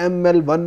ML1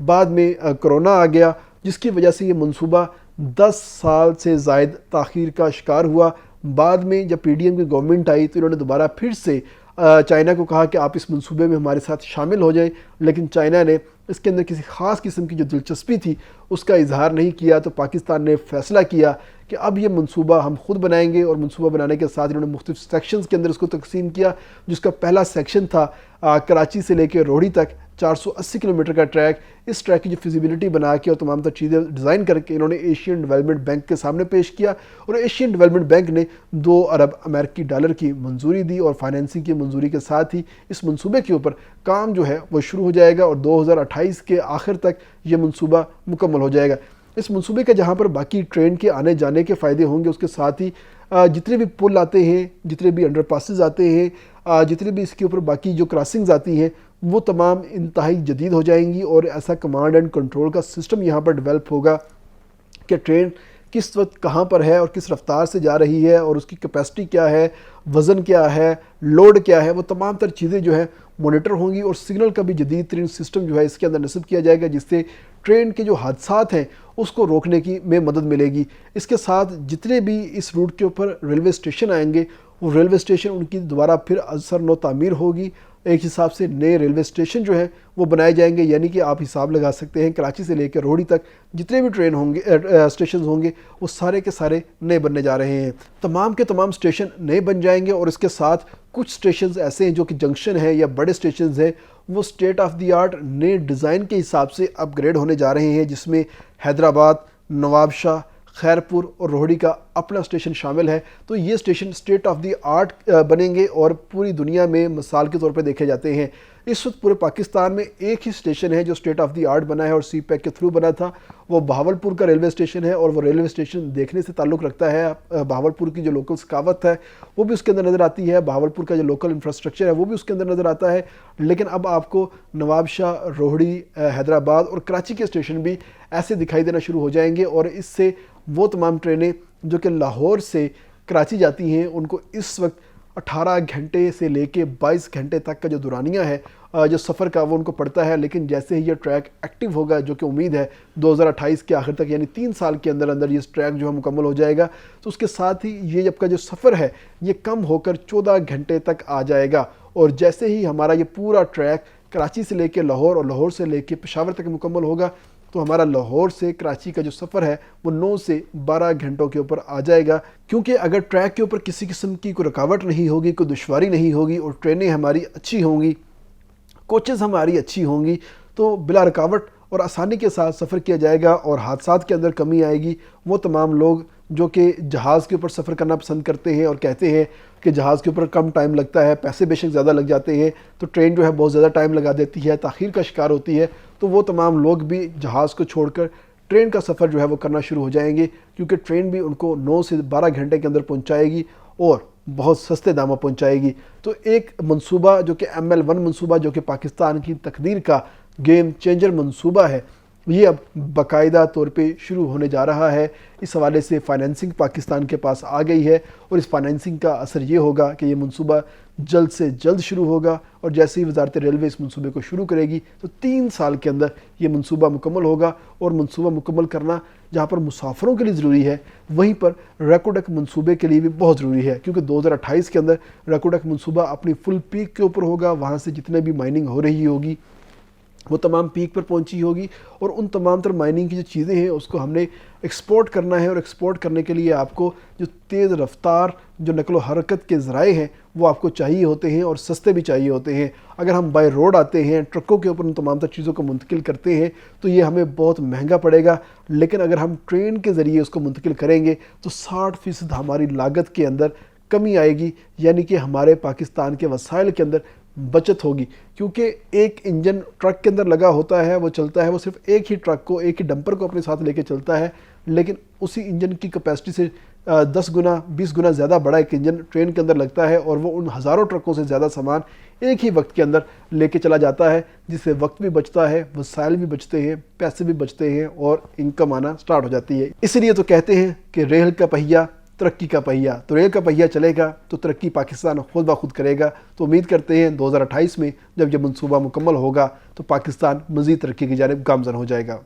بعد میں corona آ گیا، جس کی وجہ سے یہ منصوبہ 10 سال سے زائد تاخیر کا شکار ہوا۔ بعد میں جب پی ڈی ایم کی گورنمنٹ آئی تو انہوں نے دوبارہ پھر سے چائنا کو کہا کہ آپ اس منصوبے میں ہمارے ساتھ شامل ہو جائیں، لیکن چائنا نے اس کے اندر کسی خاص قسم کی جو دلچسپی تھی اس کا اظہار نہیں کیا۔ تو پاکستان نے فیصلہ کیا کہ اب یہ منصوبہ ہم خود بنائیں گے، اور منصوبہ بنانے کے ساتھ انہوں نے مختلف سیکشنز کے اندر اس کو تقسیم کیا، جس کا پہلا سیکشن تھا کراچی سے لے کے روہڑی تک 480 کلومیٹر کا ٹریک۔ اس ٹریک کی جو فیزیبلٹی بنا کے اور تمام تر چیزیں ڈیزائن کر کے انہوں نے ایشین ڈیولپمنٹ بینک کے سامنے پیش کیا، اور ایشین ڈیولپمنٹ بینک نے 2 ارب امریکی ڈالر کی منظوری دی، اور فائنینسنگ کی منظوری کے ساتھ ہی اس منصوبے کے اوپر کام جو ہے وہ شروع ہو جائے گا، اور 2028 کے آخر تک یہ منصوبہ مکمل ہو جائے گا۔ اس منصوبے کا جہاں پر باقی ٹرین کے آنے جانے کے فائدے ہوں گے، اس کے ساتھ ہی جتنے بھی پل آتے ہیں، جتنے بھی انڈر پاسز آتے ہیں، جتنے بھی اس کے اوپر باقی جو کراسنگز آتی ہیں، وہ تمام انتہائی جدید ہو جائیں گی، اور ایسا کمانڈ اینڈ کنٹرول کا سسٹم یہاں پر ڈیولپ ہوگا کہ ٹرین کس وقت کہاں پر ہے اور کس رفتار سے جا رہی ہے، اور اس کی کیپیسٹی کیا ہے، وزن کیا ہے، لوڈ کیا ہے، وہ تمام تر چیزیں جو ہے مانیٹر ہوں گی، اور سگنل کا بھی جدید ترین سسٹم جو ہے اس کے اندر نصب کیا جائے گا، جس سے ٹرین کے جو حادثات ہیں اس کو روکنے کی میں مدد ملے گی۔ اس کے ساتھ جتنے بھی اس روٹ کے اوپر ریلوے اسٹیشن آئیں گے، وہ ریلوے اسٹیشن ان کی دوبارہ پھر اثر نو تعمیر ہوگی، ایک حساب سے نئے ریلوے اسٹیشن جو ہیں وہ بنائے جائیں گے، یعنی کہ آپ حساب لگا سکتے ہیں کراچی سے لے کے روہڑی تک جتنے بھی ٹرین ہوں گے اسٹیشنز ہوں گے وہ سارے کے سارے نئے بننے جا رہے ہیں۔ تمام کے تمام اسٹیشن نئے بن جائیں گے، اور اس کے ساتھ کچھ اسٹیشنز ایسے ہیں جو کہ جنکشن ہیں یا بڑے اسٹیشنز ہیں، وہ اسٹیٹ آف دی آرٹ نئے ڈیزائن کے حساب سے اپ گریڈ ہونے جا رہے ہیں، جس میں حیدرآباد، نواب شاہ، خیرپور اور روہڑی کا اپنا اسٹیشن شامل ہے۔ تو یہ station state of the art بنیں گے اور پوری دنیا میں مثال کے طور پہ دیکھے جاتے ہیں۔ اس وقت پورے پاکستان میں ایک ہی اسٹیشن ہے جو اسٹیٹ آف دی آرٹ بنا ہے اور سی پیک کے تھرو بنا تھا، وہ بہاولپور کا ریلوے اسٹیشن ہے، اور وہ ریلوے اسٹیشن دیکھنے سے تعلق رکھتا ہے بہاولپور کی جو لوکل ثقافت ہے وہ بھی اس کے اندر نظر آتی ہے، بہاولپور کا جو لوکل انفراسٹرکچر ہے وہ بھی اس کے اندر نظر آتا ہے۔ لیکن اب آپ کو نواب شاہ، روہڑی، حیدرآباد اور کراچی کے اسٹیشن بھی ایسے دکھائی دینا شروع ہو جائیں گے، اور اس سے وہ تمام ٹرینیں جو کہ لاہور سے کراچی جاتی ہیں ان کو اس وقت 18 گھنٹے سے لے کے 22 گھنٹے تک کا جو دورانیہ ہے جو سفر کا وہ ان کو پڑتا ہے، لیکن جیسے ہی یہ ٹریک ایکٹیو ہوگا جو کہ امید ہے 2028 کے آخر تک، یعنی 3 سال کے اندر اندر یہ ٹریک جو ہے مکمل ہو جائے گا، تو اس کے ساتھ ہی یہ جب کا جو سفر ہے یہ کم ہو کر 14 گھنٹے تک آ جائے گا۔ اور جیسے ہی ہمارا یہ پورا ٹریک کراچی سے لے کے لاہور اور لاہور سے لے کے پشاور تک مکمل ہوگا، تو ہمارا لاہور سے کراچی کا جو سفر ہے وہ 9 سے 12 گھنٹوں کے اوپر آ جائے گا، کیونکہ اگر ٹریک کے اوپر کسی قسم کی کوئی رکاوٹ نہیں ہوگی، کوئی دشواری نہیں ہوگی، اور ٹرینیں ہماری اچھی ہوں گی، کوچز ہماری اچھی ہوں گی، تو بلا رکاوٹ اور آسانی کے ساتھ سفر کیا جائے گا، اور حادثات کے اندر کمی آئے گی۔ وہ تمام لوگ جو کہ جہاز کے اوپر سفر کرنا پسند کرتے ہیں اور کہتے ہیں کہ جہاز کے اوپر کم ٹائم لگتا ہے، پیسے بے شک زیادہ لگ جاتے ہیں، تو ٹرین جو ہے بہت زیادہ ٹائم لگا دیتی ہے، تاخیر کا شکار ہوتی ہے، تو وہ تمام لوگ بھی جہاز کو چھوڑ کر ٹرین کا سفر جو ہے وہ کرنا شروع ہو جائیں گے، کیونکہ ٹرین بھی ان کو 9 سے 12 گھنٹے کے اندر پہنچائے گی اور بہت سستے داموں پہنچائے گی۔ تو ایک منصوبہ جو کہ ML1 منصوبہ جو کہ پاکستان کی تقدیر کا گیم چینجر منصوبہ ہے، یہ اب باقاعدہ طور پہ شروع ہونے جا رہا ہے۔ اس حوالے سے فائنینسنگ پاکستان کے پاس آ گئی ہے، اور اس فائنینسنگ کا اثر یہ ہوگا کہ یہ منصوبہ جلد سے جلد شروع ہوگا، اور جیسے ہی وزارت ریلوے اس منصوبے کو شروع کرے گی تو 3 سال کے اندر یہ منصوبہ مکمل ہوگا۔ اور منصوبہ مکمل کرنا جہاں پر مسافروں کے لیے ضروری ہے، وہیں پر ریکوڈک منصوبے کے لیے بھی بہت ضروری ہے، کیونکہ 2028 کے اندر ریکوڈک منصوبہ اپنی فل پیک کے اوپر ہوگا، وہاں سے جتنے بھی مائننگ ہو رہی ہوگی وہ تمام پیک پر پہنچی ہوگی، اور ان تمام تر مائننگ کی جو چیزیں ہیں اس کو ہم نے ایکسپورٹ کرنا ہے، اور ایکسپورٹ کرنے کے لیے آپ کو جو تیز رفتار جو نقل و حرکت کے ذرائع ہیں وہ آپ کو چاہیے ہوتے ہیں، اور سستے بھی چاہیے ہوتے ہیں۔ اگر ہم بائی روڈ آتے ہیں، ٹرکوں کے اوپر ان تمام تر چیزوں کو منتقل کرتے ہیں تو یہ ہمیں بہت مہنگا پڑے گا، لیکن اگر ہم ٹرین کے ذریعے اس کو منتقل کریں گے تو 60% ہماری لاگت کے اندر کمی آئے گی، یعنی کہ ہمارے پاکستان کے وسائل کے اندر بچت ہوگی، کیونکہ ایک انجن ٹرک کے اندر لگا ہوتا ہے، وہ چلتا ہے، وہ صرف ایک ہی ٹرک کو، ایک ہی ڈمپر کو اپنے ساتھ لے کے چلتا ہے، لیکن اسی انجن کی کیپیسٹی سے 10 گنا 20 گنا زیادہ بڑا ایک انجن ٹرین کے اندر لگتا ہے، اور وہ ان ہزاروں ٹرکوں سے زیادہ سامان ایک ہی وقت کے اندر لے کے چلا جاتا ہے، جس سے وقت بھی بچتا ہے، وسائل بھی بچتے ہیں، پیسے بھی بچتے ہیں، اور انکم آنا سٹارٹ ہو جاتی ہے۔ اسی لیے تو کہتے ہیں کہ ریل کا پہیہ ترقی کا پہیہ، تو ریل کا پہیہ چلے گا تو ترقی پاکستان خود بخود کرے گا۔ تو امید کرتے ہیں 2028 میں جب یہ منصوبہ مکمل ہوگا تو پاکستان مزید ترقی کی جانب گامزن ہو جائے گا۔